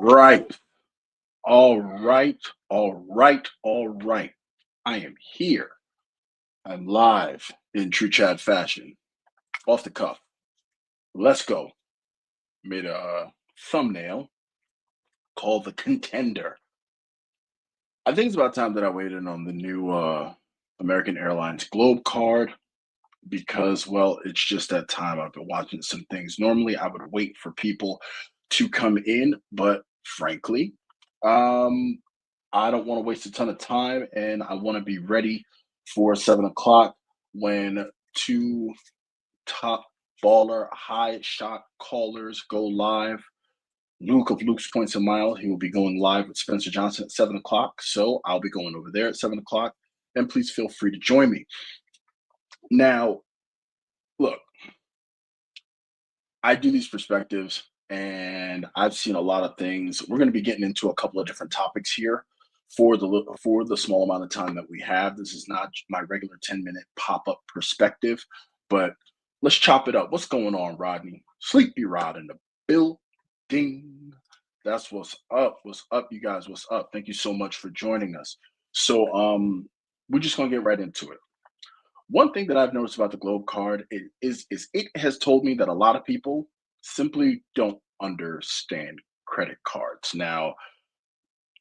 right. All right. All right. All right. I am here. I'm live in true chat fashion. Off the cuff. Let's go. Made a thumbnail called the Contender. I think it's about time that I weighed in on the new American Airlines Globe card because, well, it's just that time. I've been watching some things. Normally, I would wait for people to come in, but frankly, um, I don't want to waste a ton of time, and I want to be ready for 7 o'clock when two top baller high shot callers go live. Luke of Luke's Points a Mile, he will be going live with Spencer Johnson at 7 o'clock. So I'll be going over there at 7 o'clock, and please feel free to join me. Now, look, I do these perspectives and I've seen a lot of things. We're going to be getting into a couple of different topics here for the small amount of time that we have. This is not my regular 10-minute pop-up perspective, but let's chop it up. What's going on, Rodney? Sleepy Rod in the building. That's what's up. What's up, you guys? What's up? Thank you so much for joining us. So we're just gonna get right into it. One thing that I've noticed about the Globe card is it has told me that a lot of people simply don't understand credit cards. Now,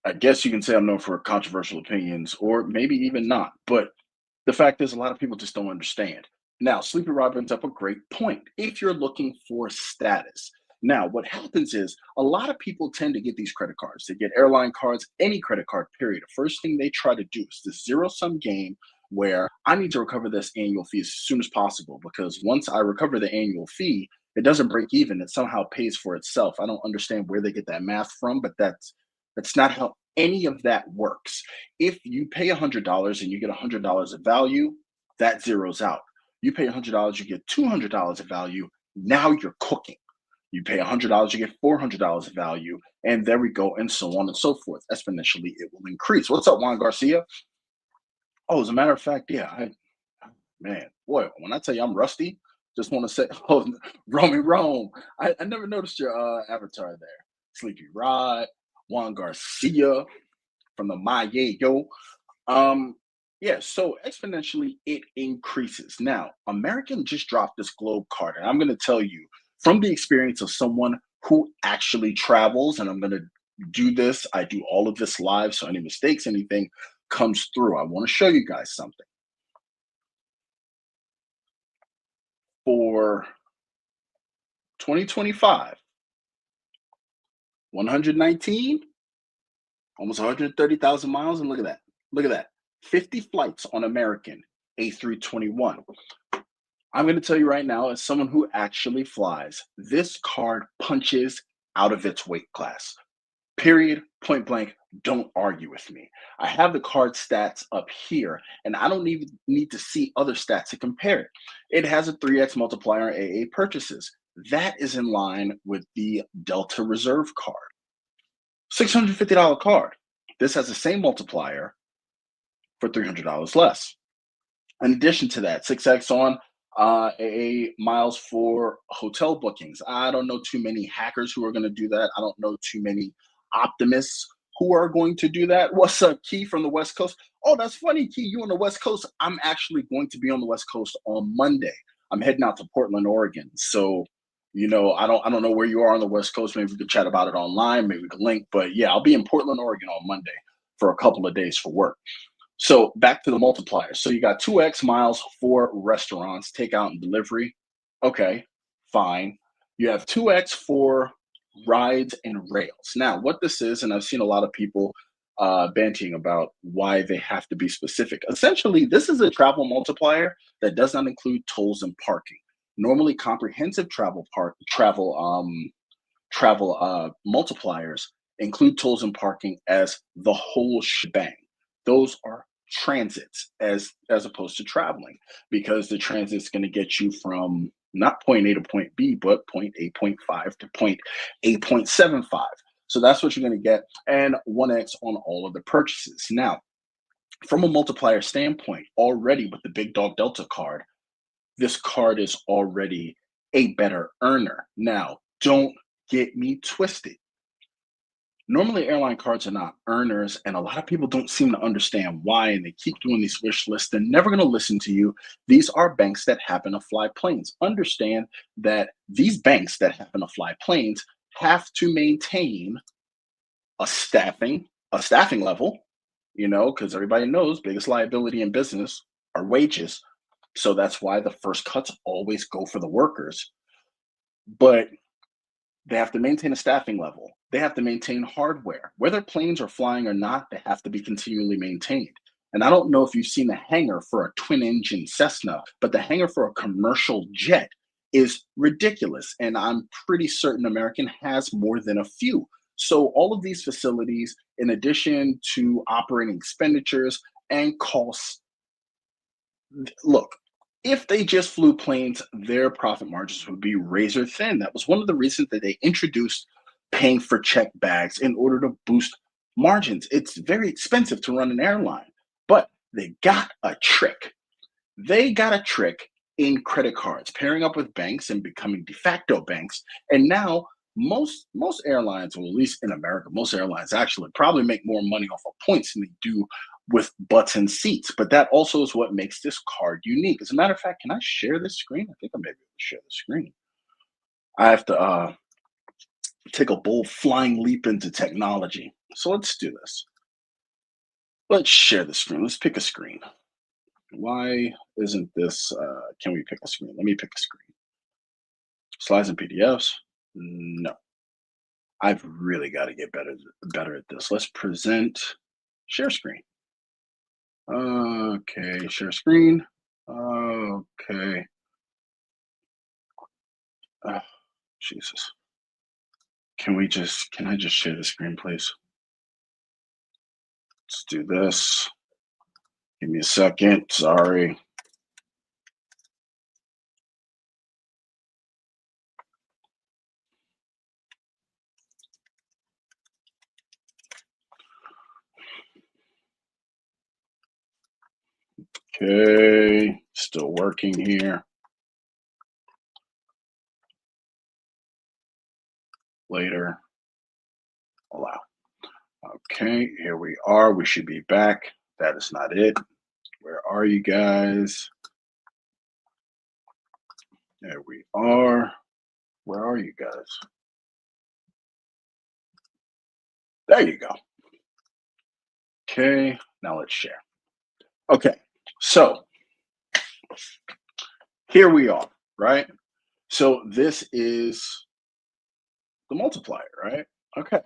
I guess you can say I'm known for controversial opinions, or maybe even not. But the fact is, a lot of people just don't understand. Now, Sleepy Rob brings up a great point. If you're looking for status, now what happens is a lot of people tend to get these credit cards. They get airline cards, any credit card, period. The first thing they try to do is this zero sum game where I need to recover this annual fee as soon as possible because once I recover the annual fee, it doesn't break even. It somehow pays for itself. I don't understand where they get that math from, but that's not how any of that works. If you pay $100 and you get $100 of value, that zeroes out. You pay $100, you get $200 of value. Now you're cooking. You pay $100, you get $400 of value, and there we go, and so on and so forth. Exponentially, it will increase. What's up, Juan Garcia? Oh, as a matter of fact, yeah, man, boy, when I tell you I'm rusty, just want to say, oh, Romy Rome. I never noticed your avatar there. Sleepy Rod, Juan Garcia from the Mayo. Um, yeah, so exponentially it increases. Now, American just dropped this Globe card, and I'm going to tell you from the experience of someone who actually travels, and I'm going to do this. I do all of this live, so any mistakes, anything comes through. I want to show you guys something. For 2025, 119, almost 130,000 miles, and look at that. Look at that. 50 flights on American A321. I'm going to tell you right now, as someone who actually flies, this card punches out of its weight class. Period, point blank, don't argue with me. I have the card stats up here, and I don't even need to see other stats to compare it. It has a 3x multiplier on AA purchases. That is in line with the Delta Reserve card. $650 card. This has the same multiplier for $300 less. In addition to that, 6x on AA miles for hotel bookings. I don't know too many hackers who are going to do that. I don't know too many optimists who are going to do that. What's up, Key from the West Coast? Oh, that's funny, Key. You on the West Coast? I'm actually going to be on the West Coast on Monday. I'm heading out to Portland, Oregon. So, I don't know where you are on the West Coast. Maybe we could chat about it online. Maybe we could link. But yeah, I'll be in Portland, Oregon on Monday for a couple of days for work. So back to the multiplier. So you got 2x miles for restaurants, takeout and delivery. Okay, fine. You have 2x for rides and rails. Now, what this is, and I've seen a lot of people banting about why they have to be specific. Essentially, this is a travel multiplier that does not include tolls and parking. Normally, comprehensive travel multipliers include tolls and parking as the whole shebang. Those are transits as opposed to traveling because the transit's going to get you from not point A to point B, but point A.5 to point A.75. So that's what you're going to get, and 1x on all of the purchases. Now, from a multiplier standpoint, already with the Big Dog Delta card, this card is already a better earner. Now, don't get me twisted. Normally, airline cards are not earners, and a lot of people don't seem to understand why, and they keep doing these wish lists. They're never going to listen to you. These are banks that happen to fly planes. Understand that these banks that happen to fly planes have to maintain a staffing level, because everybody knows biggest liability in business are wages. So that's why the first cuts always go for the workers. But they have to maintain a staffing level. They have to maintain hardware. Whether planes are flying or not, they have to be continually maintained. And I don't know if you've seen the hangar for a twin engine Cessna, but the hangar for a commercial jet is ridiculous. And I'm pretty certain American has more than a few. So, all of these facilities, in addition to operating expenditures and costs, look, if they just flew planes, their profit margins would be razor thin. That was one of the reasons that they introduced paying for check bags in order to boost margins. It's very expensive to run an airline, but they got a trick. They got a trick in credit cards, pairing up with banks and becoming de facto banks. And now most airlines, or at least in America, most airlines actually probably make more money off of points than they do with butts and seats. But that also is what makes this card unique. As a matter of fact, can I share this screen? I think I may be able to share the screen. I have to take a bold flying leap into technology. So let's do this. Let's share the screen. Let's pick a screen. Why isn't this? Can we pick a screen? Let me pick a screen. Slides and PDFs. No, I've really got to get better at this. Let's present share screen. Okay, share screen. Okay. Oh, Jesus. Can I just share the screen, please? Let's do this. Give me a second. Sorry. Okay, still working here. Later. Allow. Okay, here we are. We should be back. That is not it. Where are you guys? There we are. Where are you guys? There you go. Okay, now let's share. Okay, so here we are, right? So this is the multiplier, right? Okay,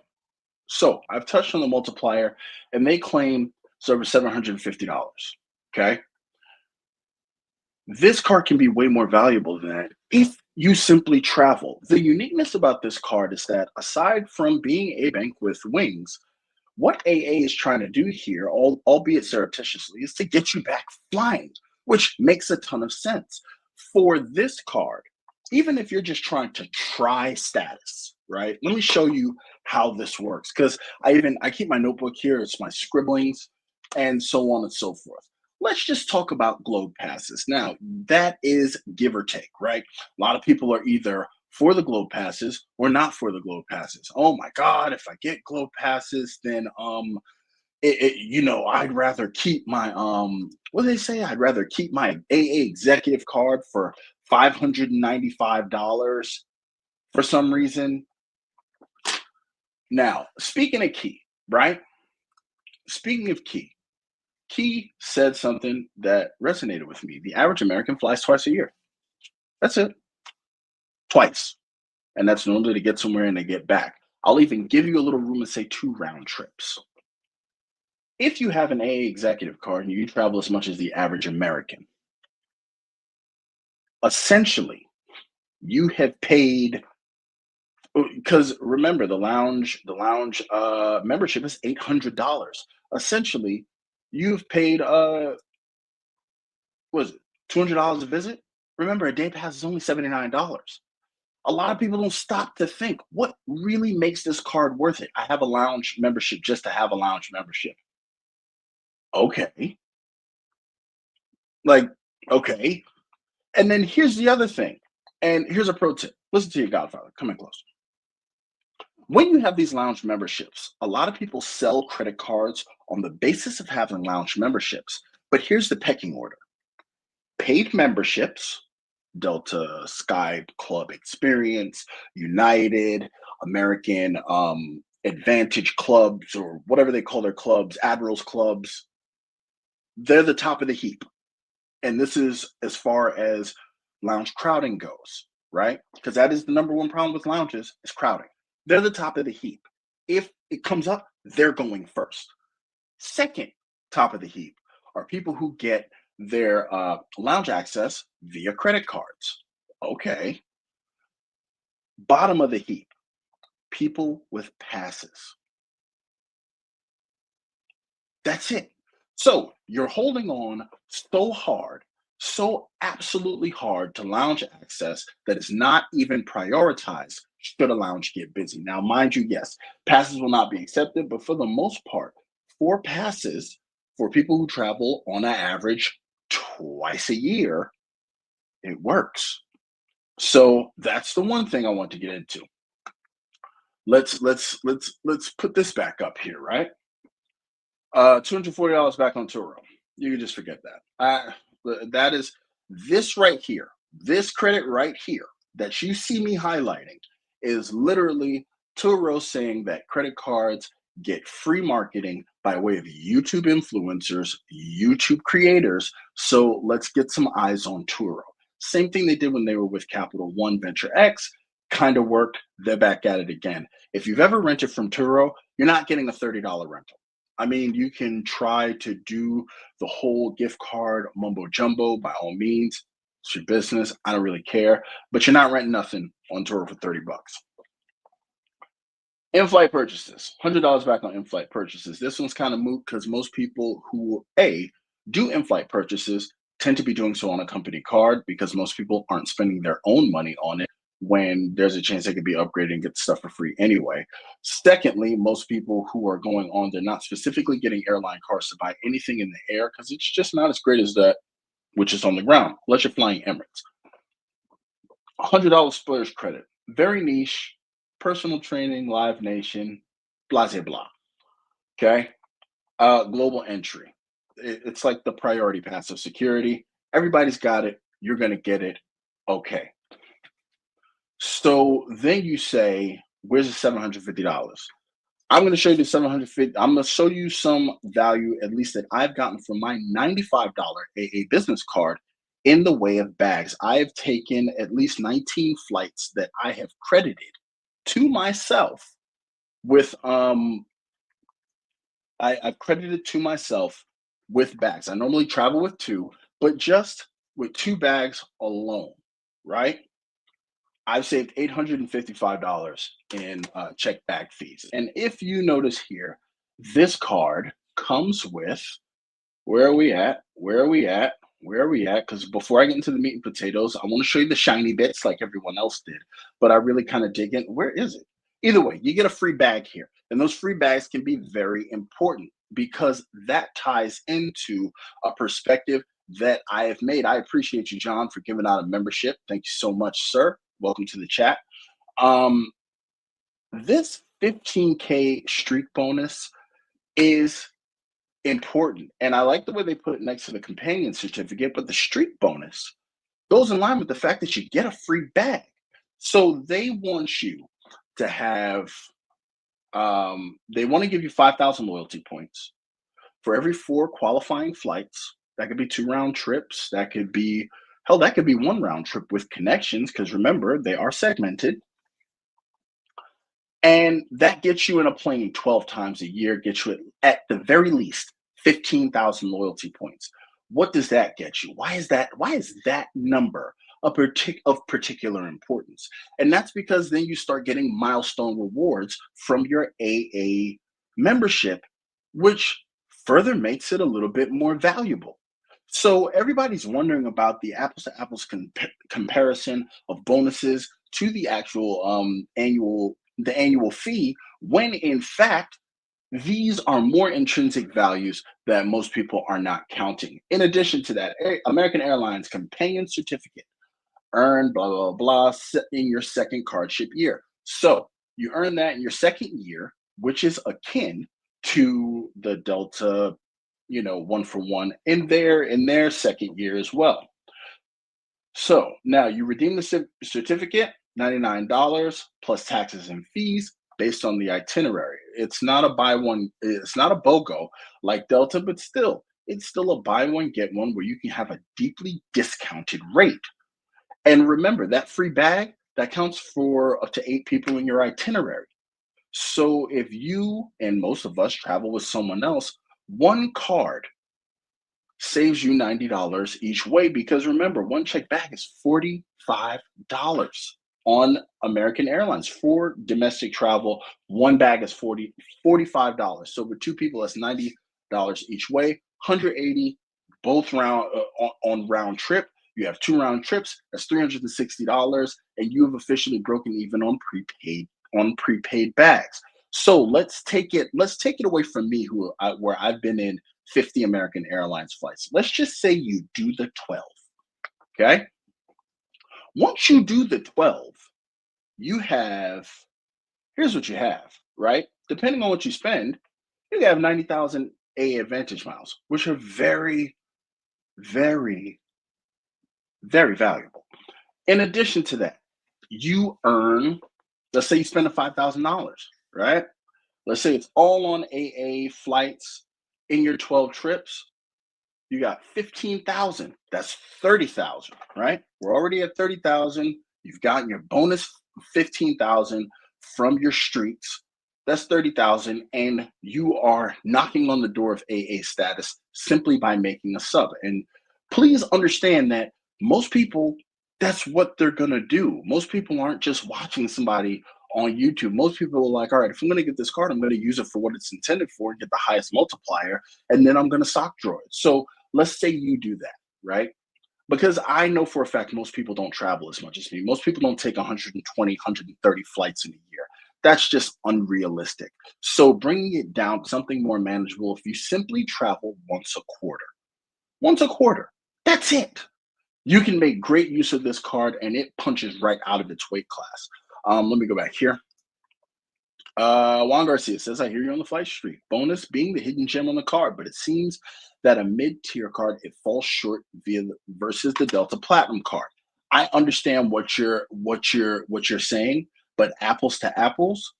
so I've touched on the multiplier, and they claim it's over $750. Okay, this card can be way more valuable than that if you simply travel. The uniqueness about this card is that aside from being a bank with wings, what AA is trying to do here, albeit surreptitiously, is to get you back flying, which makes a ton of sense. For this card, even if you're just trying to try status, right? Let me show you how this works because I keep my notebook here, it's my scribblings, and so on and so forth. Let's just talk about globe passes. Now, that is give or take, right? A lot of people are either for the globe passes or not for the globe passes. Oh my God, if I get globe passes, then I'd rather keep my what do they say? I'd rather keep my AA executive card for $595 for some reason. Now, speaking of Key, right? Speaking of Key said something that resonated with me. The average American flies twice a year. That's it. Twice. And that's normally to get somewhere and to get back. I'll even give you a little room and say 2 round trips. If you have an AA executive card and you travel as much as the average American, essentially you have paid because remember the lounge membership is $800. Essentially, you've paid was it $200 a visit? Remember, a day pass is only $79. A lot of people don't stop to think what really makes this card worth it. I have a lounge membership just to have a lounge membership. Okay. Like, okay. And then here's the other thing. And here's a pro tip. Listen to your godfather. Come in close. When you have these lounge memberships, a lot of people sell credit cards on the basis of having lounge memberships. But here's the pecking order: paid memberships, Delta Sky Club Experience, United, American Advantage clubs, or whatever they call their clubs, Admirals clubs, they're the top of the heap. And this is as far as lounge crowding goes, right? Because that is the number one problem with lounges is crowding. They're the top of the heap. If it comes up, they're going first. Second, top of the heap are people who get their lounge access via credit cards. Okay. Bottom of the heap, people with passes. That's it. So you're holding on so hard, so absolutely hard to lounge access that is not even prioritized should a lounge get busy. Now, mind you, yes, passes will not be accepted, but for the most part, four passes for people who travel on an average twice a year, it works. So that's the one thing I want to get into. Let's put this back up here, right? $240 back on Turo. You can just forget that. That is this right here. This credit right here that you see me highlighting is literally Turo saying that credit cards get free marketing by way of YouTube influencers, YouTube creators. So let's get some eyes on Turo. Same thing they did when they were with Capital One Venture X, kind of worked. They're back at it again. If you've ever rented from Turo, you're not getting a $30 rental. I mean, you can try to do the whole gift card mumbo jumbo by all means. It's your business. I don't really care, but you're not renting nothing on tour for 30 bucks. In-flight purchases, $100 back on in-flight purchases. This one's kind of moot because most people who do in-flight purchases tend to be doing so on a company card because most people aren't spending their own money on it when there's a chance they could be upgraded and get stuff for free anyway. Secondly, most people who are going on, they're not specifically getting airline cards to buy anything in the air because it's just not as great as that which is on the ground, unless you're flying Emirates. $100 splurge credit, very niche, personal training, Live Nation, blah, blah, blah. Okay. Global entry. It's like the priority pass of security. Everybody's got it. You're going to get it. Okay. So then you say, where's the $750? I'm going to show you the 750. I'm going to show you some value, at least that I've gotten from my $95 AA business card in the way of bags. I have taken at least 19 flights that I have credited to myself with I've credited to myself with bags. I normally travel with two, but just with two bags alone, right? I've saved $855 in check bag fees. And if you notice here, this card comes with, where are we at? Where are we at? Where are we at? Because before I get into the meat and potatoes, I want to show you the shiny bits like everyone else did. But I really kind of dig in. Where is it? Either way, you get a free bag here. And those free bags can be very important because that ties into a perspective that I have made. I appreciate you, John, for giving out a membership. Thank you so much, sir. Welcome to the chat. Um, this 15K streak bonus is important. And I like the way they put it next to the companion certificate, but the streak bonus goes in line with the fact that you get a free bag. So they want you to have, they want to give you 5,000 loyalty points for every four qualifying flights. That could be 2 round trips. That could be, hell, that could be 1 round trip with connections because remember, they are segmented. And that gets you in a plane 12 times a year, gets you at the very least 15,000 loyalty points. What does that get you? Why is that number of particular importance? And that's because then you start getting milestone rewards from your AA membership, which further makes it a little bit more valuable. So everybody's wondering about the apples to apples comparison of bonuses to the actual annual fee, when in fact these are more intrinsic values that most people are not counting. In addition to that, American Airlines companion certificate, earn blah blah blah in your second cardship year. So You earn that in your second year, which is akin to the Delta, one for one in their second year as well. So now you redeem the certificate, $99 plus taxes and fees based on the itinerary. It's not a buy one, it's not a BOGO like Delta, but still, it's still a buy one, get one where you can have a deeply discounted rate. And remember, that free bag that counts for up to 8 people in your itinerary. So if you and most of us travel with someone else, one card saves you $90 each way because remember, one check bag is $45 on American Airlines for domestic travel. One bag is $45. So with 2 people, that's $90 each way, 180 both round on round trip. You have 2 round trips, that's $360, and you have officially broken even on prepaid bags. So let's take it away from me where I've been in 50 American Airlines flights. Let's just say you do the 12. Okay. Once you do the 12, you have, here's what you have, right? Depending on what you spend, you have 90,000 A Advantage miles, which are very, very, very valuable. In addition to that, you earn, let's say you spend a $5,000, right? Let's say it's all on AA flights in your 12 trips. You got 15,000. That's 30,000, right? We're already at 30,000. You've gotten your bonus 15,000 from your streaks. That's 30,000. And you are knocking on the door of AA status simply by making a sub. And please understand that most people, that's what they're going to do. Most people aren't just watching somebody on YouTube. Most people are like, all right, if I'm going to get this card, I'm going to use it for what it's intended for and get the highest multiplier. And then I'm going to sock draw it. So let's say you do that, right? Because I know for a fact most people don't travel as much as me. Most people don't take 120, 130 flights in a year. That's just unrealistic. So bringing it down to something more manageable, if you simply travel once a quarter, that's it. You can make great use of this card and it punches right out of its weight class. Let me go back here. Juan Garcia says, I hear you on the flight streak. Bonus being the hidden gem on the card, but it seems that a mid-tier card, it falls short versus the Delta Platinum card. I understand what you're saying, but apples to apples,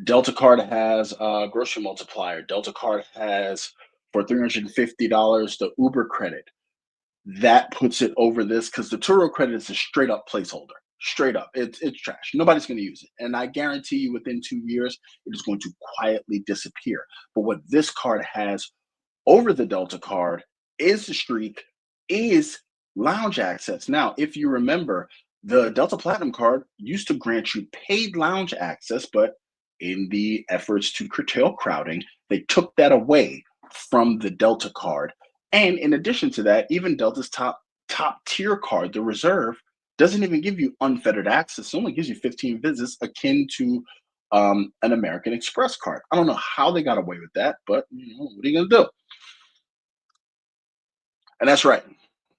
Delta card has a grocery multiplier. Delta card has for $350 the Uber credit that puts it over this because the Turo credit is a straight up placeholder. Straight up, it's trash. Nobody's going to use it, and I guarantee you, within 2 years, it is going to quietly disappear. But what this card has over the Delta card is the streak, is lounge access. Now, if you remember, the Delta Platinum card used to grant you paid lounge access, but in the efforts to curtail crowding, they took that away from the Delta card. And in addition to that, even Delta's top tier card, the Reserve, doesn't even give you unfettered access. It only gives you 15 visits, akin to an American Express card. I don't know how they got away with that, but what are you gonna do? And that's right.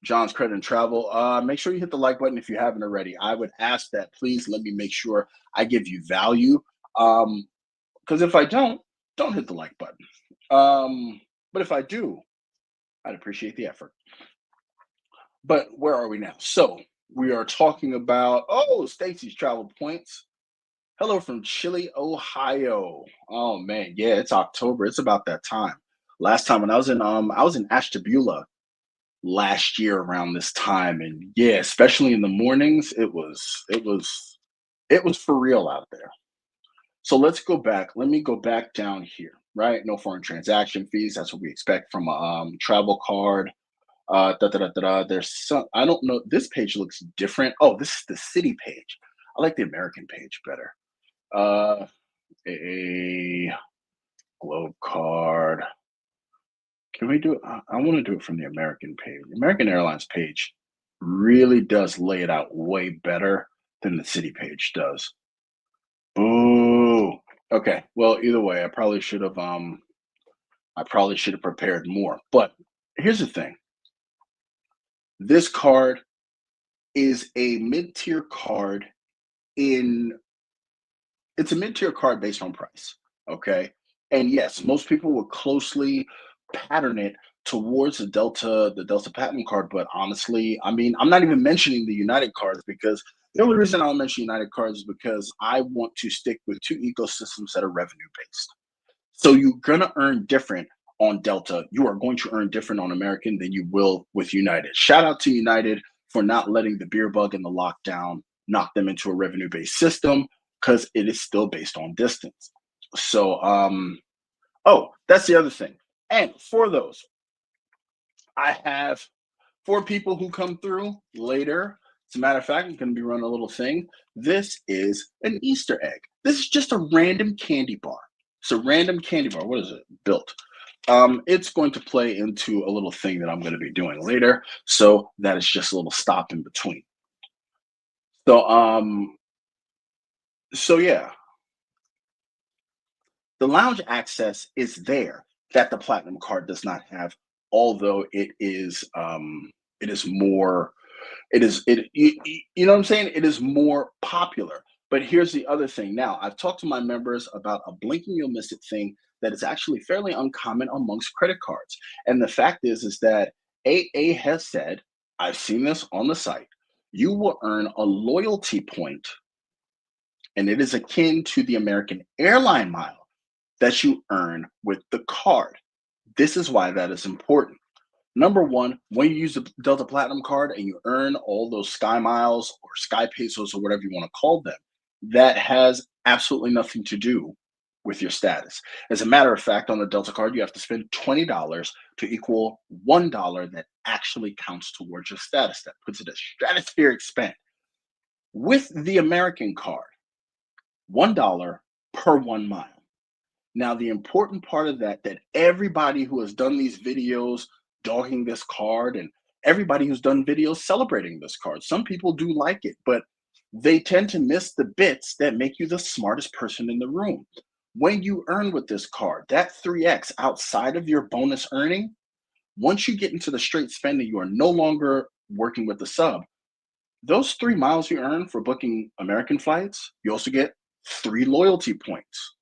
John's Credit and Travel. Make sure you hit the like button if you haven't already. I would ask that please let me make sure I give you value. Because if I don't hit the like button. But if I do, I'd appreciate the effort. But where are we now? So we are talking about Stacy's travel points. Hello from Chile, Ohio. Oh man, yeah, it's October. It's about that time. Last time when I was in Ashtabula last year around this time, and yeah, especially in the mornings, it was for real out there. So let's go back. Let me go back down here, right? No foreign transaction fees. That's what we expect from a travel card. Da, da, da, da, da. There's some, I don't know. This page looks different. Oh, this is the city page. I like the American page better. Uh, a globe card. Can we do it? I want to do it from the American page. The American Airlines page really does lay it out way better than the city page does. Boo. Okay. Well, either way, I probably should have prepared more. But here's the thing. This card is a mid-tier card in it's a mid-tier card based on price. Okay. And yes, most people will closely pattern it towards the Delta Platinum card. But honestly, I mean, I'm not even mentioning the United cards because the only reason I'll mention United cards is because I want to stick with two ecosystems that are revenue based. So you're gonna earn different on Delta. You are going to earn different on American than you will with United. Shout out to United for not letting the beer bug and the lockdown knock them into a revenue based system because it is still based on distance. So oh, that's the other thing. And for those, I have four people who come through later. As a matter of fact, I'm going to be running a little thing. This is an Easter egg. This is just a random candy bar. It's a random candy bar. What is it? Built. It's going to play into a little thing that I'm going to be doing later. So that is just a little stop in between. So yeah, the lounge access is there that the platinum card does not have, although it is more you know what I'm saying? It is more popular. But here's the other thing. Now, I've talked to my members about a blinking you'll miss it thing that is actually fairly uncommon amongst credit cards. And the fact is that AA has said, I've seen this on the site, you will earn a loyalty point, and it is akin to the American airline mile that you earn with the card. This is why that is important. Number one, when you use the Delta Platinum card and you earn all those Sky Miles or Sky Pesos or whatever you want to call them, that has absolutely nothing to do with your status. As a matter of fact, on the Delta card, you have to spend $20 to equal $1 that actually counts towards your status. That puts it at stratospheric spend. With the American card, $1 per 1 mile. Now, the important part of that, that everybody who has done these videos dogging this card and everybody who's done videos celebrating this card, some people do like it, but they tend to miss the bits that make you the smartest person in the room. When you earn with this card, that 3x outside of your bonus earning, once you get into the straight spending, you are no longer working with the sub. Those 3 miles you earn for booking American flights, you also get 3 loyalty points.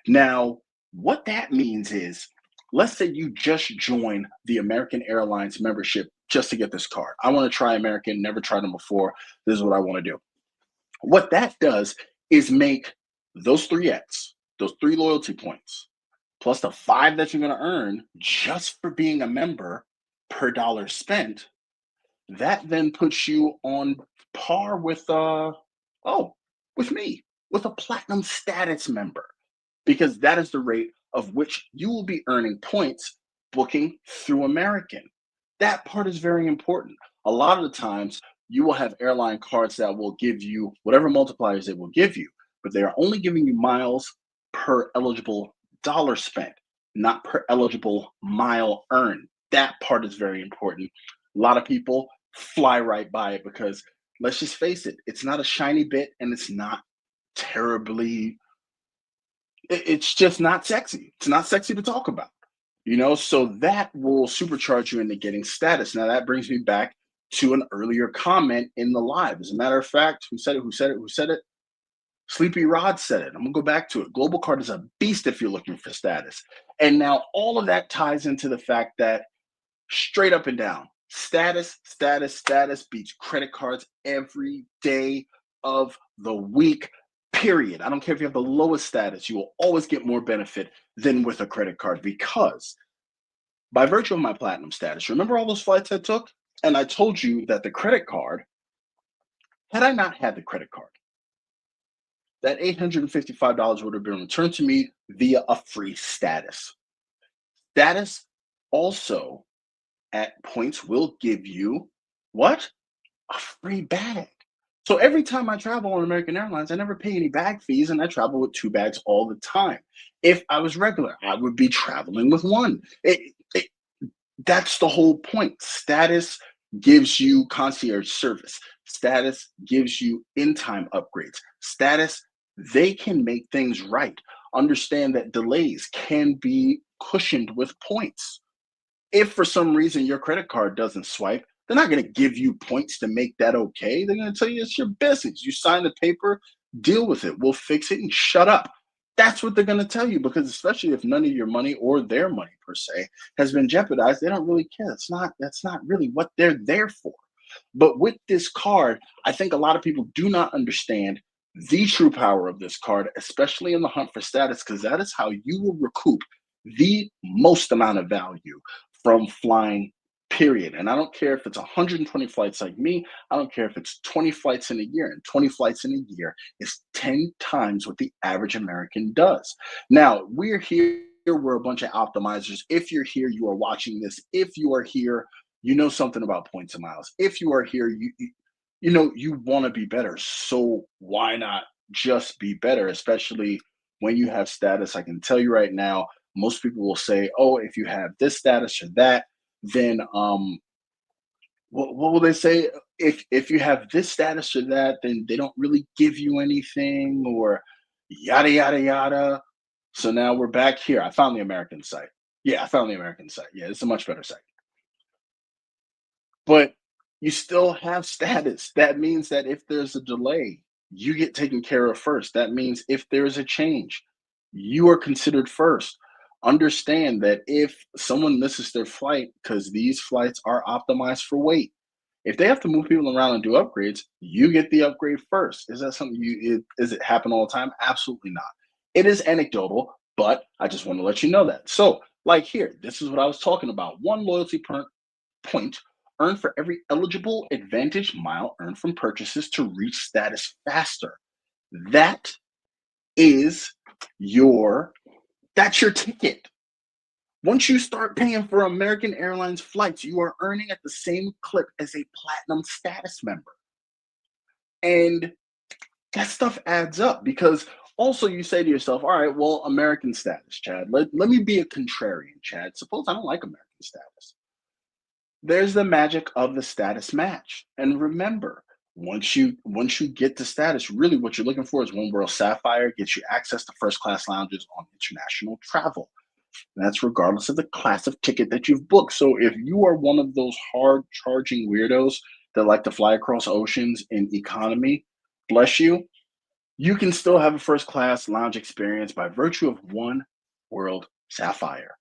Now, what that means is, let's say you just join the American Airlines membership just to get this card. I want to try American, never tried them before. This is what I want to do. What that does is make those 3x, those 3 loyalty points, plus the 5 that you're going to earn just for being a member per dollar spent, that then puts you on par with with me, with a platinum status member, because that is the rate of which you will be earning points booking through American. That part is very important. A lot of the times, you will have airline cards that will give you whatever multipliers they will give you, but they are only giving you miles per eligible dollar spent, not per eligible mile earned. That part is very important. A lot of people fly right by it because, let's just face it, it's not a shiny bit and it's not terribly it's just not sexy. It's not sexy to talk about, so that will supercharge you into getting status. Now, that brings me back to an earlier comment in the live. As a matter of fact, who said it? Who said it? Who said it? Sleepy Rod said it. I'm going to go back to it. Global Card is a beast if you're looking for status. And now all of that ties into the fact that straight up and down, status, status, status beats credit cards every day of the week. Period. I don't care if you have the lowest status, you will always get more benefit than with a credit card because by virtue of my platinum status, remember all those flights I took? And I told you that the credit card, had I not had the credit card, that $855 would have been returned to me via a free status. Status also at points will give you what? A free bag. So every time I travel on American Airlines, I never pay any bag fees and I travel with 2 bags all the time. If I was regular, I would be traveling with one. That's the whole point. Status gives you concierge service. Status gives you in-time upgrades. Status, they can make things right. Understand that delays can be cushioned with points. If for some reason your credit card doesn't swipe, they're not going to give you points to make that okay. They're going to tell you it's your business. You signed the paper. Deal with it. We'll fix it and shut up. That's what they're going to tell you because especially if none of your money or their money per se has been jeopardized, they don't really care. That's not really what they're there for. But with this card, I think a lot of people do not understand the true power of this card, especially in the hunt for status, because that is how you will recoup the most amount of value from flying, period. And I don't care if it's 120 flights like me, I don't care if it's 20 flights in a year, and 20 flights in a year is 10 times what the average American does. Now, we're here. We're a bunch of optimizers. If you're here, you are watching this. If you are here, you know something about points and miles. If you are here, you know you want to be better. So why not just be better? Especially when you have status. I can tell you right now, most people will say, "Oh, if you have this status or that, then what will they say? If you have this status or that, then they don't really give you anything, or yada yada yada." So now we're back here. I found the American site. Yeah, I found the American site. Yeah, it's a much better site. But you still have status. That means that if there's a delay, you get taken care of first. That means if there is a change, you are considered first. Understand that if someone misses their flight, because these flights are optimized for weight, if they have to move people around and do upgrades, you get the upgrade first. Is that something is it happen all the time? Absolutely not. It is anecdotal, but I just want to let you know that. So, like here, this is what I was talking about. One loyalty point earned for every eligible advantage mile earned from purchases to reach status faster. That is your that's your ticket. Once you start paying for American Airlines flights, you are earning at the same clip as a platinum status member. And that stuff adds up because also you say to yourself, all right, well, American status, Chad. Let me be a contrarian, Chad. Suppose I don't like American status. There's the magic of the status match. And remember, once you get to status, really what you're looking for is One World Sapphire gets you access to first class lounges on international travel. And that's regardless of the class of ticket that you've booked. So if you are one of those hard charging weirdos that like to fly across oceans in economy, bless you, you can still have a first class lounge experience by virtue of One World Sapphire.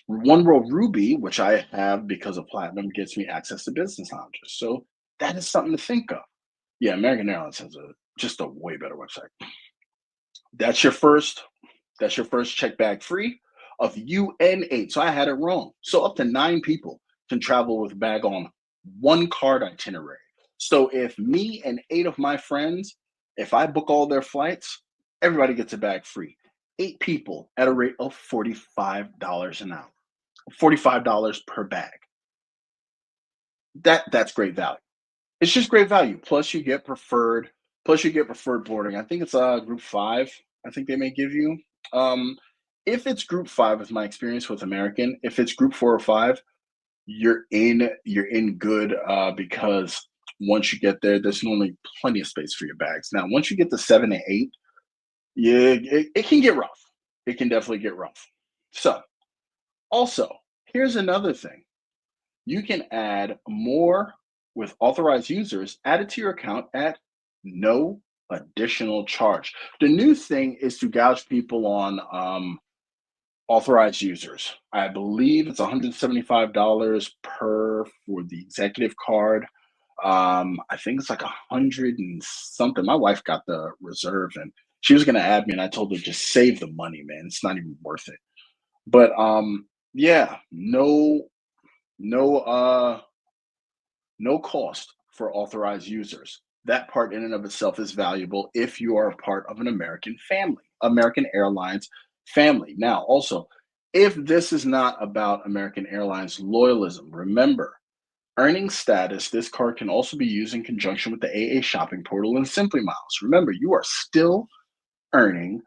One World Ruby, which I have because of Platinum, gets me access to business lounges. So that is something to think of. Yeah, American Airlines has a just a way better website. That's your first. That's your first check bag free of UN8. So I had it wrong. So up to 9 people can travel with a bag on one card itinerary. So if me and 8 of my friends, if I book all their flights, everybody gets a bag free. 8 people at a rate of $45 an hour. $45 per bag. That's great value. It's just great value. Plus you get preferred boarding. I think it's group 5. I think they may give you. Um if it's group 5 with my experience with American, if it's group 4 or 5, you're in good because once you get there, there's normally plenty of space for your bags. Now, once you get to 7 and 8, yeah, it can get rough. It can definitely get rough. So, also, here's another thing. You can add more with authorized users added to your account at no additional charge. The new thing is to gouge people on authorized users. I believe it's $175 per for the executive card. I think it's like 100 and something. My wife got the reserve and she was gonna add me, and I told her just save the money, man. It's not even worth it. But yeah, no no cost for authorized users. That part in and of itself is valuable if you are a part of an American family, American Airlines family. Now, also, if this is not about American Airlines loyalism, remember, earning status, this card can also be used in conjunction with the AA shopping portal and Simply Miles. Remember, you are still earning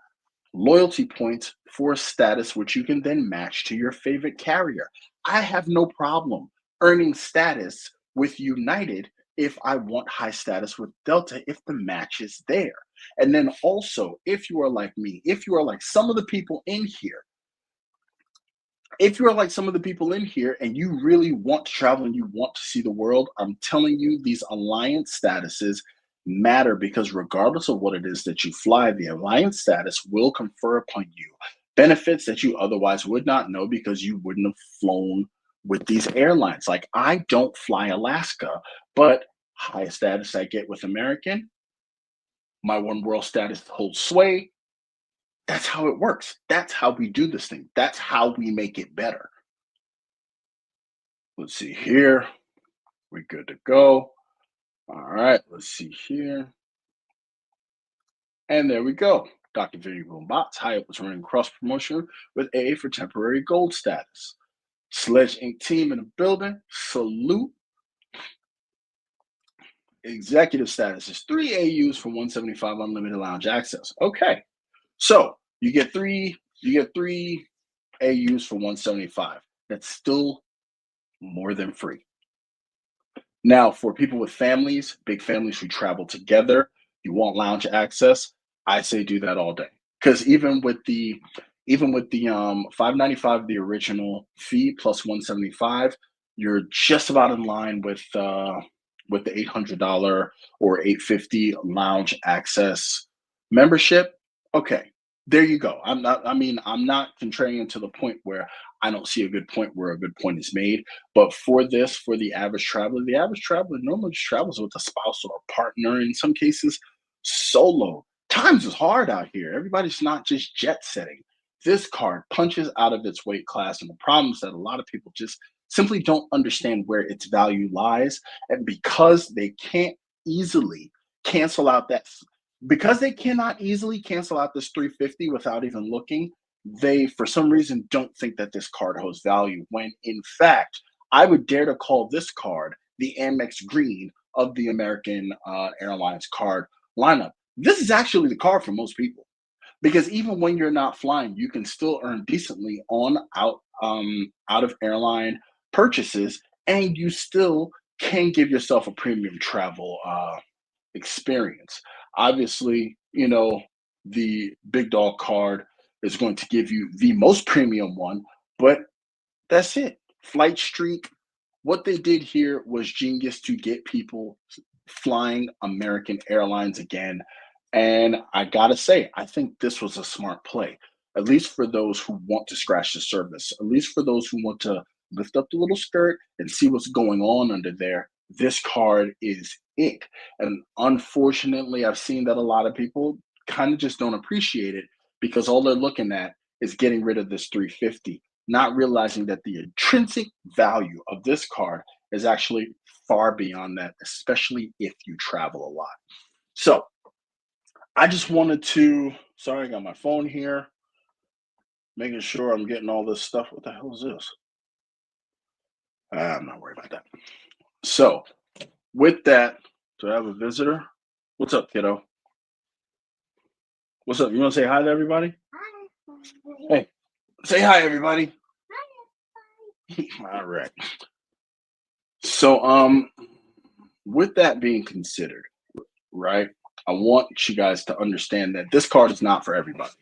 loyalty points for status, which you can then match to your favorite carrier. I have no problem earning status with United if I want high status with Delta if the match is there. And then also, if you are like me, if you are like some of the people in here, if you are like some of the people in here and you really want to travel and you want to see the world, I'm telling you, these alliance statuses, matter because regardless of what it is that you fly, the alliance status will confer upon you benefits that you otherwise would not know because you wouldn't have flown with these airlines. Like I don't fly Alaska, but highest status I get with American, my one world status holds sway. That's how it works. That's how we do this thing. That's how we make it better. Let's see here. We're good to go. All right, let's see here. And there we go. Dr. Vinny Boombots, Hyatt was running cross promotion with AA for temporary gold status. Sledge Inc. team in the building. Salute. Executive status is 3 AUs for 175 unlimited lounge access. Okay. So you get three AUs for 175. That's still more than free. Now, for people with families, big families who travel together, you want lounge access, I say do that all day. Because even with the 595, the original fee plus 175, you're just about in line with the $800 or 850 lounge access membership. Okay, there you go. I'm not contrarian to the point where I don't see a good point where a good point is made. But for this, for the average traveler normally just travels with a spouse or a partner, in some cases, solo. Times is hard out here. Everybody's not just jet setting. This card punches out of its weight class, and the problem is that a lot of people just simply don't understand where its value lies. And because they can't easily cancel out that, because they cannot easily cancel out this 350 without even looking, they for some reason don't think that this card holds value, when in fact I would dare to call this card the Amex Green of the American Airlines card lineup. This is actually the card for most people because even when you're not flying, you can still earn decently on out of airline purchases, and you still can give yourself a premium travel experience. Obviously, the big dog card is going to give you the most premium one, but that's it. Flight Streak, what they did here was genius to get people flying American Airlines again. And I gotta say, I think this was a smart play, at least for those who want to scratch the surface, at least for those who want to lift up the little skirt and see what's going on under there. This card is it. And unfortunately, I've seen that a lot of people kind of just don't appreciate it because all they're looking at is getting rid of this 350, not realizing that the intrinsic value of this card is actually far beyond that, especially if you travel a lot. So I just wanted to, sorry, I got my phone here, making sure I'm getting all this stuff. What the hell is this? I'm not worried about that. So with that, do I have a visitor? What's up, kiddo? What's up? You want to say hi to everybody? Hey, say hi, everybody. All right. So, with that being considered, right? I want you guys to understand that this card is not for everybody.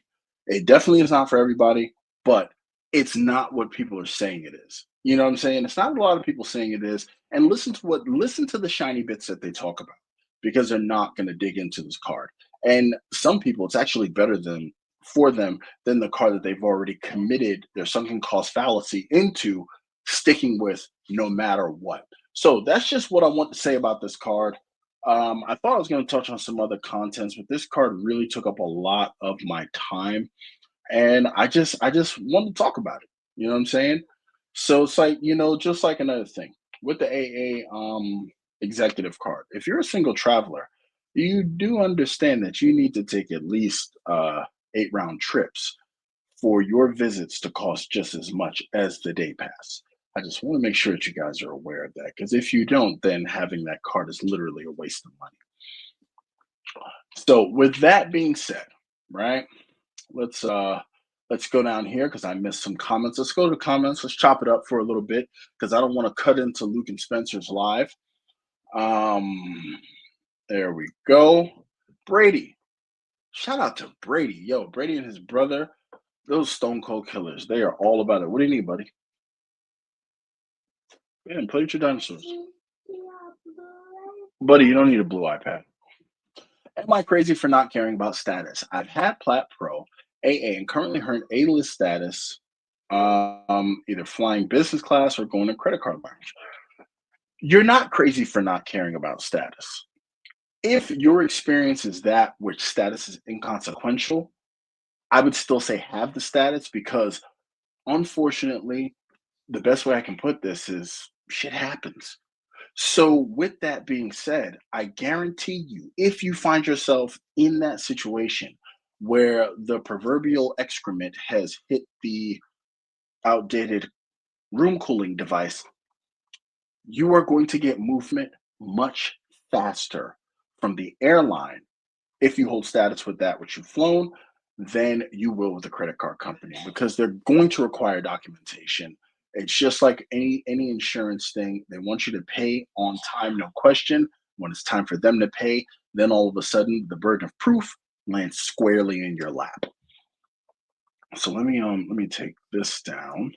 It definitely is not for everybody, but it's not what people are saying it is. You know what I'm saying? It's not a lot of people saying it is. And listen to the shiny bits that they talk about because they're not going to dig into this card. And some people, it's actually better than for them than the card that they've already committed their sunken cost fallacy into sticking with no matter what. So that's just what I want to say about this card. I thought I was going to touch on some other contents, but this card really took up a lot of my time, and I just wanted to talk about it. You know what I'm saying? So it's like just like another thing with the AA executive card. If you're a single traveler, you do understand that you need to take at least 8 round trips for your visits to cost just as much as the day pass. I just want to make sure that you guys are aware of that because if you don't, then having that card is literally a waste of money. So with that being said, right? Let's uh let's go down here because I missed some comments. Let's go to the comments. Let's chop it up for a little bit because I don't want to cut into Luke and Spencer's live. Um there we go. Brady. Shout out to Brady. Yo, Brady and his brother, those stone cold killers. They are all about it. What do you need, buddy? Man, play with your dinosaurs. Buddy, you don't need a blue iPad. Am I crazy for not caring about status? I've had Plat Pro, AA, and currently earn A-list status, either flying business class or going to credit card lounge. You're not crazy for not caring about status. If your experience is that which status is inconsequential, I would still say have the status because unfortunately, the best way I can put this is shit happens. So, with that being said, I guarantee you, if you find yourself in that situation where the proverbial excrement has hit the outdated room cooling device, you are going to get movement much faster from the airline if you hold status with that which you've flown than you will with the credit card company because they're going to require documentation. It's just like any insurance thing. They want you to pay on time, no question. When it's time for them to pay, then all of a sudden the burden of proof lands squarely in your lap. So let me take this down.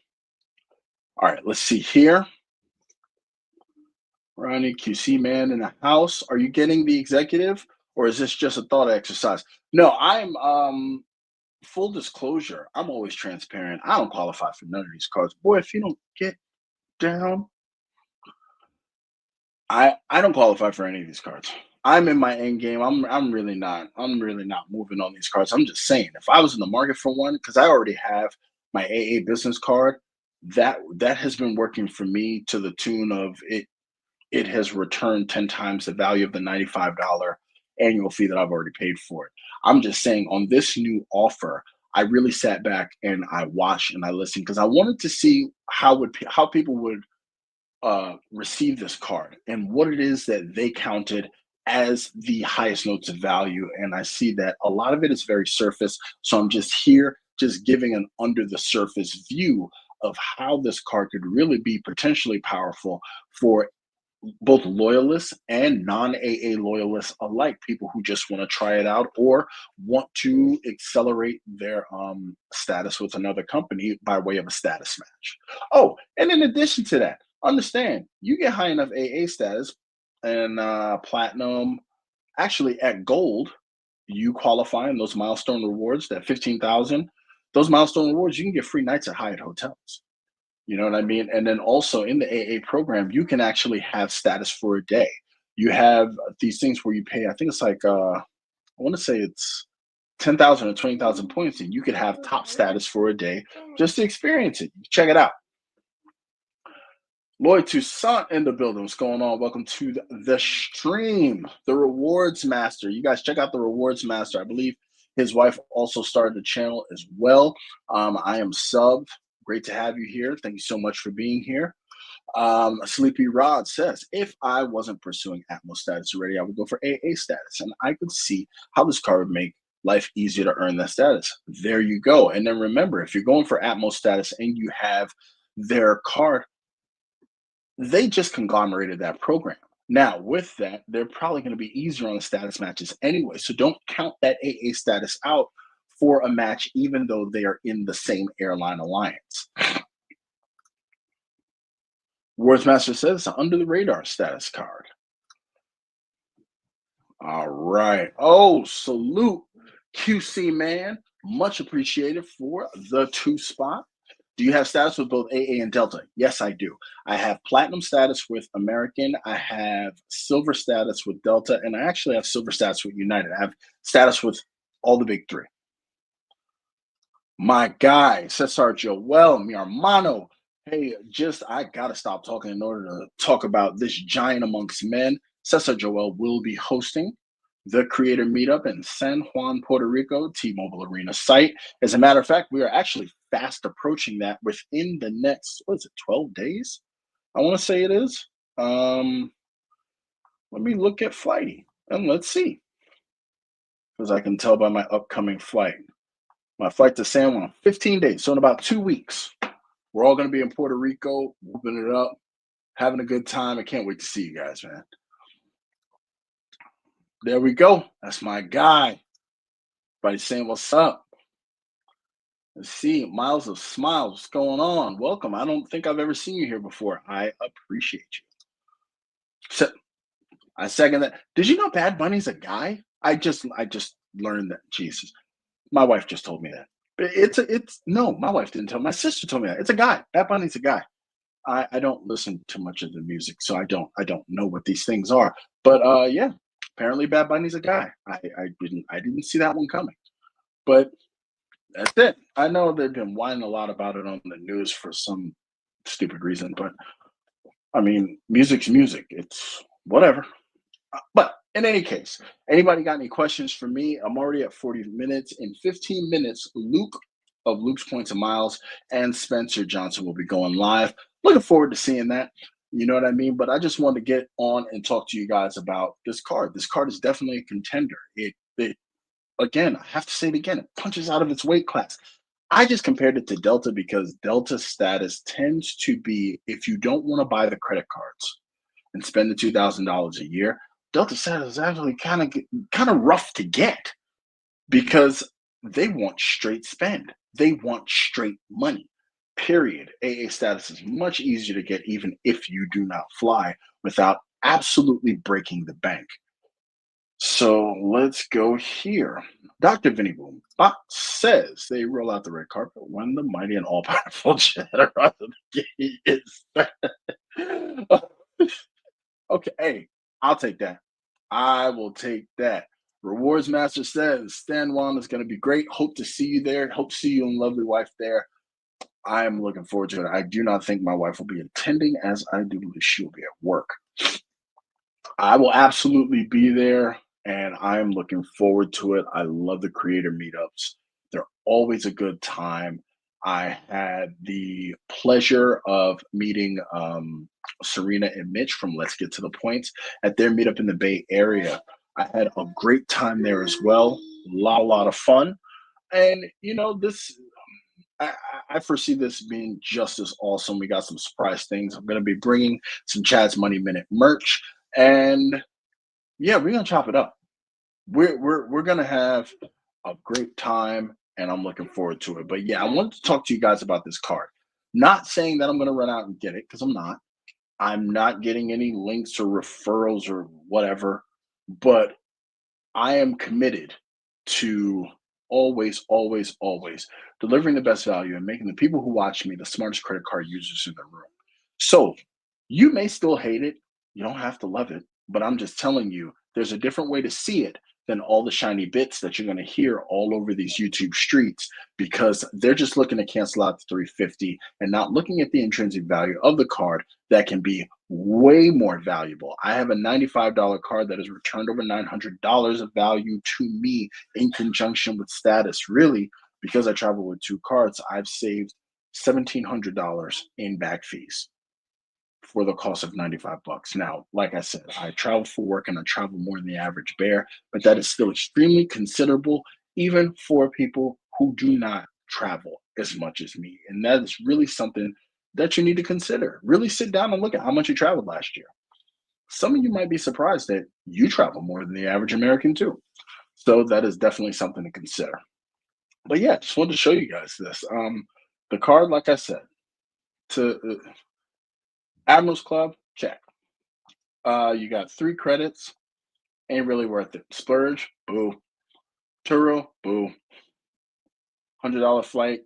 All right, let's see here. Ronnie QC man in the house. Are you getting the executive or is this just a thought exercise? No, I'm full disclosure, I'm always transparent. I don't qualify for none of these cards. Boy, if you don't get down, I don't qualify for any of these cards. I'm in my end game. I'm really not moving on these cards. I'm just saying, if I was in the market for one, because I already have my AA business card, that has been working for me to the tune of it has returned 10 times the value of the $95 annual fee that I've already paid for it. I'm just saying on this new offer, I really sat back and I watched and I listened because I wanted to see how people would receive this card and what it is that they counted as the highest notes of value. And I see that a lot of it is very surface. So I'm just here, just giving an under the surface view of how this card could really be potentially powerful for both loyalists and non-AA loyalists alike, people who just want to try it out or want to accelerate their status with another company by way of a status match. Oh, and in addition to that, understand you get high enough AA status and platinum, actually at gold, you qualify in those milestone rewards, that 15,000, those milestone rewards, you can get free nights at Hyatt hotels. You know what I mean? And then also in the AA program, you can actually have status for a day. You have these things where you pay, I think it's like I want to say it's 10,000 or 20,000 points, and you could have top status for a day just to experience it. Check it out. Lloyd Toussaint in the building. What's going on? Welcome to the stream. The Rewards Master. You guys check out the Rewards Master. I believe his wife also started the channel as well. I am subbed. Great to have you here. Thank you so much for being here. Sleepy Rod says, if I wasn't pursuing Atmos status already, I would go for AA status. And I could see how this card would make life easier to earn that status. There you go. And then remember, if you're going for Atmos status and you have their card, they just conglomerated that program. Now, with that, they're probably going to be easier on the status matches anyway. So don't count that AA status out for a match, even though they are in the same airline alliance. Wordsmaster says it's an under the radar status card. All right. Oh, salute QC man. Much appreciated for the 2 spot. Do you have status with both AA and Delta? Yes, I do. I have platinum status with American. I have silver status with Delta, and I actually have silver status with United. I have status with all the big 3. My guy, Cesar Joel, mi hermano. Hey, I gotta stop talking in order to talk about this giant amongst men. Cesar Joel will be hosting the creator meetup in San Juan, Puerto Rico, T-Mobile Arena site. As a matter of fact, we are actually fast approaching that within the next, 12 days? I want to say it is. Let me look at Flighty and let's see. Because I can tell by my upcoming flight. My flight to San Juan, 15 days. So in about 2 weeks, we're all going to be in Puerto Rico, moving it up, having a good time. I can't wait to see you guys, man. There we go. That's my guy. Everybody's saying what's up. Let's see. Miles of Smiles. What's going on? Welcome. I don't think I've ever seen you here before. I appreciate you. So, I second that. Did you know Bad Bunny's a guy? I just learned that. Jesus, my wife just told me that. It's no, my wife didn't tell me. My sister told me that. It's a guy. Bad Bunny's a guy. I don't listen to much of the music, so I don't know what these things are. But yeah, apparently Bad Bunny's a guy. I didn't see that one coming. But that's it. I know they've been whining a lot about it on the news for some stupid reason, but I mean, music's music. It's whatever. But in any case, anybody got any questions for me? I'm already at 40 minutes. In 15 minutes, Luke of Luke's Points and Miles and Spencer Johnson will be going live. Looking forward to seeing that. You know what I mean? But I just wanted to get on and talk to you guys about this card. This card is definitely a contender. It again, I have to say it again, it punches out of its weight class. I just compared it to Delta because Delta status tends to be if you don't want to buy the credit cards and spend the $2,000 a year, Delta status is actually kind of rough to get because they want straight spend. They want straight money. Period. AA status is much easier to get even if you do not fly without absolutely breaking the bank. So let's go here. Dr. Vinny Boom says they roll out the red carpet when the mighty and all powerful Jedi out of the gate is. Okay, hey, I'll take that. I will take that. Rewards Master says Stan Juan is going to be great. Hope to see you there. Hope to see you and lovely wife there. I am looking forward to it. I do not think my wife will be attending, as I do believe she will be at work. I will absolutely be there, and I'm looking forward to it. I love the creator meetups. They're always a good time. I had the pleasure of meeting Serena and Mitch from Let's Get to the Points at their meetup in the Bay Area. I had a great time there as well. A lot of fun. And, this I, I foresee this being just as awesome. We got some surprise things. I'm going to be bringing some Chad's Money Minute merch, and yeah, we're gonna chop it up. We're gonna have a great time, and I'm looking forward to it. But yeah, I wanted to talk to you guys about this card. Not saying that I'm gonna run out and get it because I'm not. I'm not getting any links or referrals or whatever, but I am committed to always, always, always delivering the best value and making the people who watch me the smartest credit card users in the room. So you may still hate it. You don't have to love it, but I'm just telling you, there's a different way to see it than all the shiny bits that you're going to hear all over these YouTube streets because they're just looking to cancel out the 350 and not looking at the intrinsic value of the card that can be way more valuable. I have a $95 card that has returned over $900 of value to me in conjunction with status. Really, because I travel with two cards, I've saved $1,700 in bag fees for the cost of 95 bucks. Now, like I said, I travel for work and I travel more than the average bear, but that is still extremely considerable, even for people who do not travel as much as me. And that is really something that you need to consider. Really sit down and look at how much you traveled last year. Some of you might be surprised that you travel more than the average American, too. So that is definitely something to consider. But yeah, just wanted to show you guys this. The card, like I said, to Admirals Club, check. You got 3 credits, ain't really worth it. Splurge, boo. Turo, boo. $100 flight,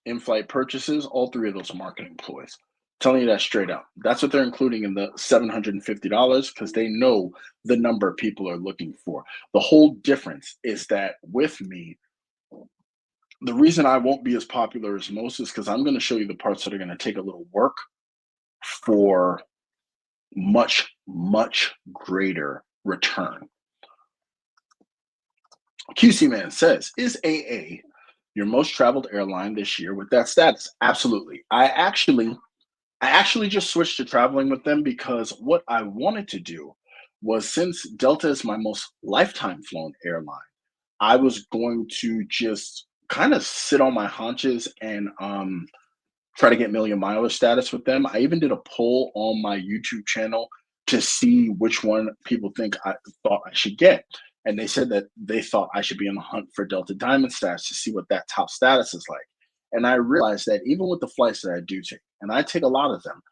in-flight purchases, all 3 of those are marketing ploys. Telling you that straight up. That's what they're including in the $750 because they know the number people are looking for. The whole difference is that with me, the reason I won't be as popular as most is because I'm going to show you the parts that are going to take a little work for much, much greater return. QC Man says, is AA your most traveled airline this year with that status? Absolutely. I actually just switched to traveling with them because what I wanted to do was, since Delta is my most lifetime flown airline, I was going to just kind of sit on my haunches and try to get million miler status with them. I even did a poll on my YouTube channel to see which one people think I thought I should get. And they said that they thought I should be on the hunt for Delta Diamond status to see what that top status is like. And I realized that even with the flights that I do take, and I take a lot of them,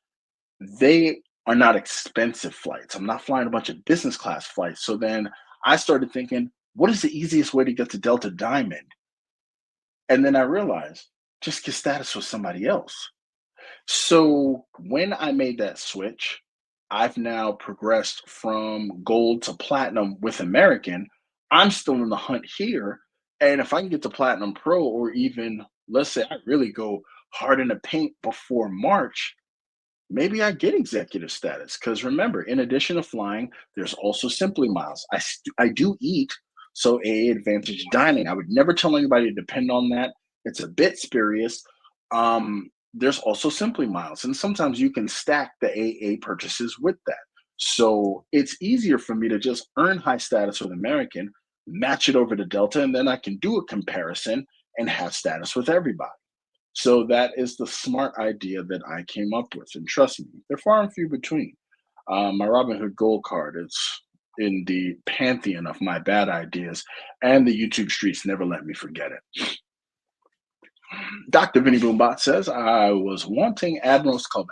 they are not expensive flights. I'm not flying a bunch of business class flights. So then I started thinking, what is the easiest way to get to Delta Diamond? And then I realized, just get status with somebody else. So when I made that switch, I've now progressed from gold to platinum with American. I'm still in the hunt here. And if I can get to platinum pro, or even let's say I really go hard in the paint before March, maybe I get executive status. Because remember, in addition to flying, there's also Simply Miles. I do eat, so a advantage dining. I would never tell anybody to depend on that. It's a bit spurious. There's also Simply Miles, and sometimes you can stack the AA purchases with that. So it's easier for me to just earn high status with American, match it over to Delta, and then I can do a comparison and have status with everybody. So that is the smart idea that I came up with. And trust me, they're far and few between. My Robinhood Gold card is in the pantheon of my bad ideas, and the YouTube streets never let me forget it. Dr. Vinny Boombot says, I was wanting Admiral's Club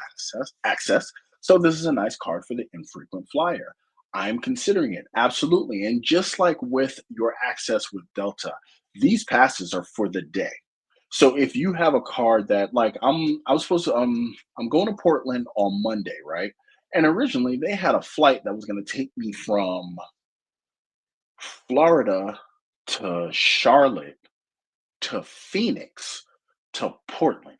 access, so this is a nice card for the infrequent flyer. I'm considering it, absolutely. And just like with your access with Delta, these passes are for the day. So if you have a card that like I was supposed to I'm going to Portland on Monday, right? And originally they had a flight that was going to take me from Florida to Charlotte to Phoenix to Portland.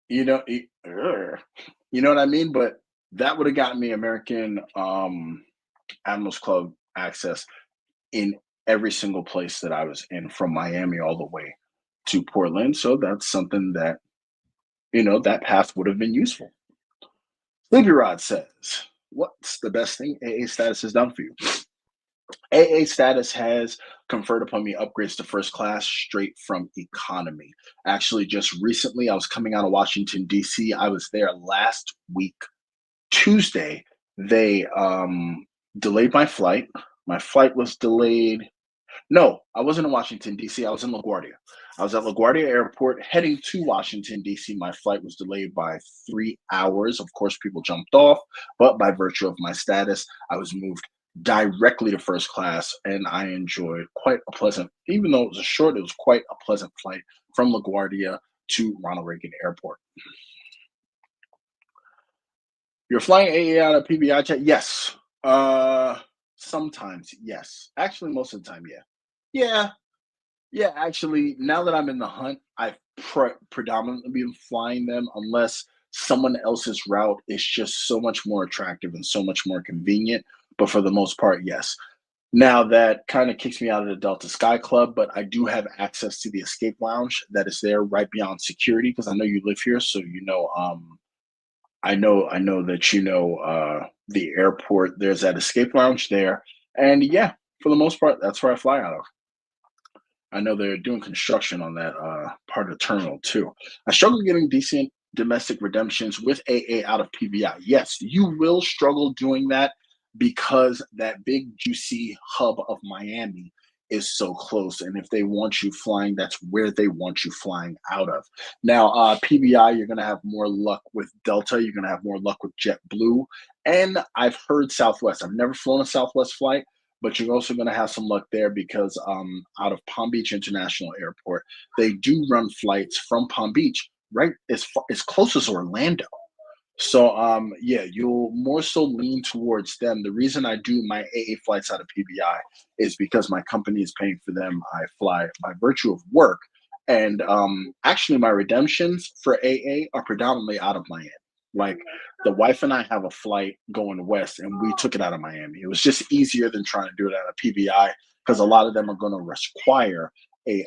You know, you know what I mean? But that would have gotten me American Admirals Club access in every single place that I was in, from Miami all the way to Portland. So that's something that, that path would have been useful. Sleepy Rod says, what's the best thing AA status has done for you? AA status has conferred upon me upgrades to first class straight from economy. Actually, just recently, I was coming out of Washington, D.C. I was there last week, Tuesday. They delayed my flight. My flight was delayed. No, I wasn't in Washington, D.C. I was in LaGuardia. I was at LaGuardia Airport heading to Washington, D.C. My flight was delayed by 3 hours. Of course, people jumped off, but by virtue of my status, I was moved directly to first class, and I enjoyed quite a pleasant, even though it was it was quite a pleasant flight from LaGuardia to Ronald Reagan Airport. You're flying AA out of PBI chat? Yes. Sometimes, yes. Actually, most of the time, yeah. Yeah, yeah, actually, now that I'm in the hunt, I've predominantly been flying them unless someone else's route is just so much more attractive and so much more convenient. But for the most part, yes. Now that kind of kicks me out of the Delta Sky Club, but I do have access to the escape lounge that is there right beyond security, because I know you live here, so I know that the airport. There's that escape lounge there, and yeah, for the most part, that's where I fly out of. I know they're doing construction on that part of the terminal too. I struggle getting decent domestic redemptions with AA out of PBI. Yes, you will struggle doing that because that big juicy hub of Miami is so close. And if they want you flying, that's where they want you flying out of. Now, PBI, you're going to have more luck with Delta. You're going to have more luck with JetBlue. And I've heard Southwest. I've never flown a Southwest flight, but you're also going to have some luck there because out of Palm Beach International Airport, they do run flights from Palm Beach right as close as Orlando. So yeah, you'll more so lean towards them. The reason I do my AA flights out of PBI is because my company is paying for them. I fly by virtue of work, and actually my redemptions for AA are predominantly out of Miami. Like the wife and I have a flight going west, and we took it out of Miami. It was just easier than trying to do it out of PBI because a lot of them are going to require a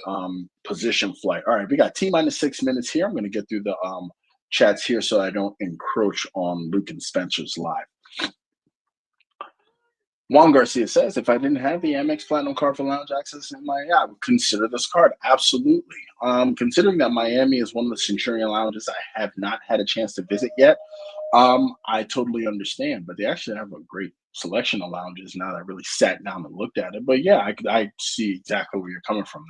position flight. All right, we got T minus 6 minutes here. I'm going to get through the chats here so I don't encroach on Luke and Spencer's live. Juan Garcia says, if I didn't have the Amex Platinum card for lounge access in Miami, I would consider this card. Absolutely. Considering that Miami is one of the Centurion lounges I have not had a chance to visit yet, I totally understand. But they actually have a great selection of lounges now that I really sat down and looked at it. But yeah, I see exactly where you're coming from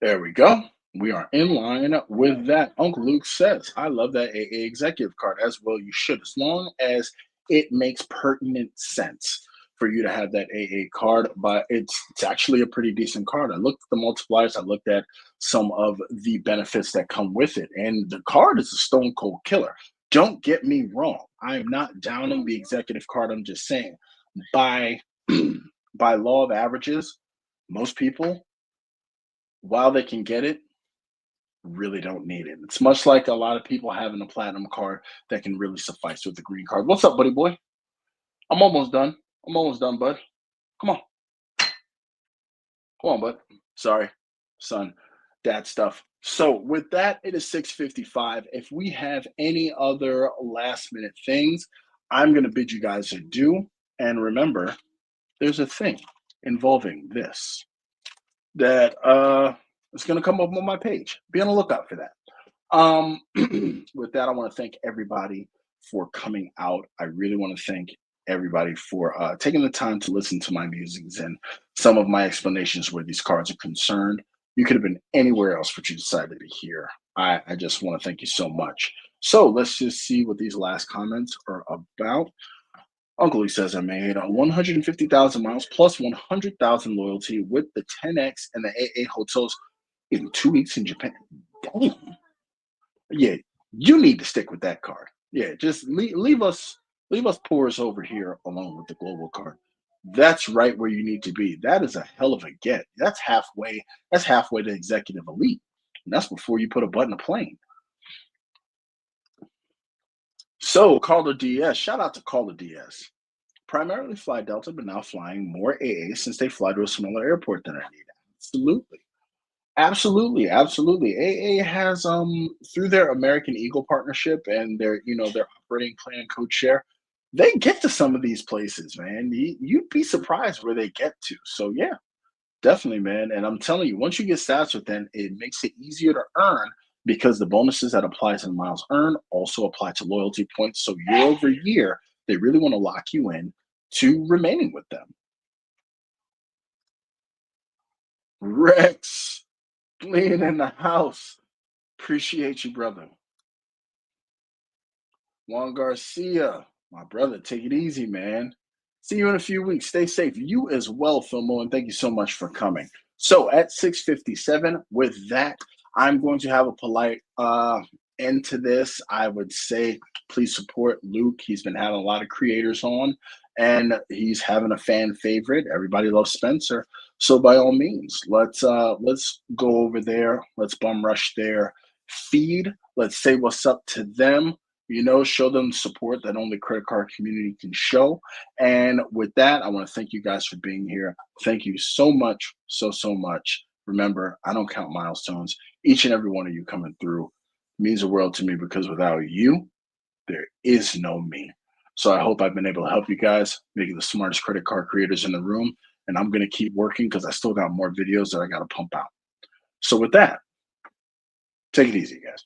there. There we go. We are in line with that. Uncle Luke says, I love that AA executive card as well. You should, as long as it makes pertinent sense for you to have that AA card, but it's actually a pretty decent card. I looked at the multipliers, I looked at some of the benefits that come with it, and the card is a stone cold killer. Don't get me wrong. I am not downing the executive card. I'm just saying by by law of averages, most people, while they can get it, really don't need it. It's much like a lot of people having a platinum card that can really suffice with the green card. What's up, buddy boy? I'm almost done. I'm almost done, bud. Come on. Come on, bud. Sorry, son. Dad stuff. So with that, it is 6:55. If we have any other last minute things, I'm gonna bid you guys adieu. And remember, there's a thing involving this that is gonna come up on my page. Be on the lookout for that. With that, I want to thank everybody for coming out. I really want to thank everybody for taking the time to listen to my musings and some of my explanations where these cards are concerned. You could have been anywhere else, but you decided to be here. I just want to thank you so much. So let's just see what these last comments are about. Uncle, he says, I made 150,000 miles plus 100,000 loyalty with the 10X and the AA hotels in 2 weeks in Japan. Damn. Yeah, you need to stick with that card. Yeah, just leave us poors over here alone with the global card. That's right where you need to be. That is a hell of a get. That's halfway. That's halfway to executive elite. And that's before you put a butt in a plane. So Caller DS, shout out to Caller DS. Primarily fly Delta, but now flying more AA since they fly to a smaller airport than I need. Absolutely. Absolutely, absolutely. AA has through their American Eagle partnership and their operating plan code share, they get to some of these places, man. You'd be surprised where they get to. So yeah, definitely, man. And I'm telling you, once you get stats with them, it makes it easier to earn because the bonuses that apply to the miles earned also apply to loyalty points. So year over year, they really want to lock you in to remaining with them. Rex, being in the house. Appreciate you, brother. Juan Garcia, my brother, take it easy, man. See you in a few weeks. Stay safe. You as well, Filmo, and thank you so much for coming. So at 6:57, with that, I'm going to have a polite end to this. I would say please support Luke. He's been having a lot of creators on, and he's having a fan favorite. Everybody loves Spencer. So by all means, let's go over there. Let's bum rush their feed. Let's say what's up to them, show them support that only credit card community can show. And with that, I want to thank you guys for being here. Thank you so much, so much. Remember, I don't count milestones. Each and every one of you coming through means the world to me because without you, there is no me. So I hope I've been able to help you guys, make you the smartest credit card creators in the room. And I'm going to keep working because I still got more videos that I got to pump out. So with that, take it easy, guys.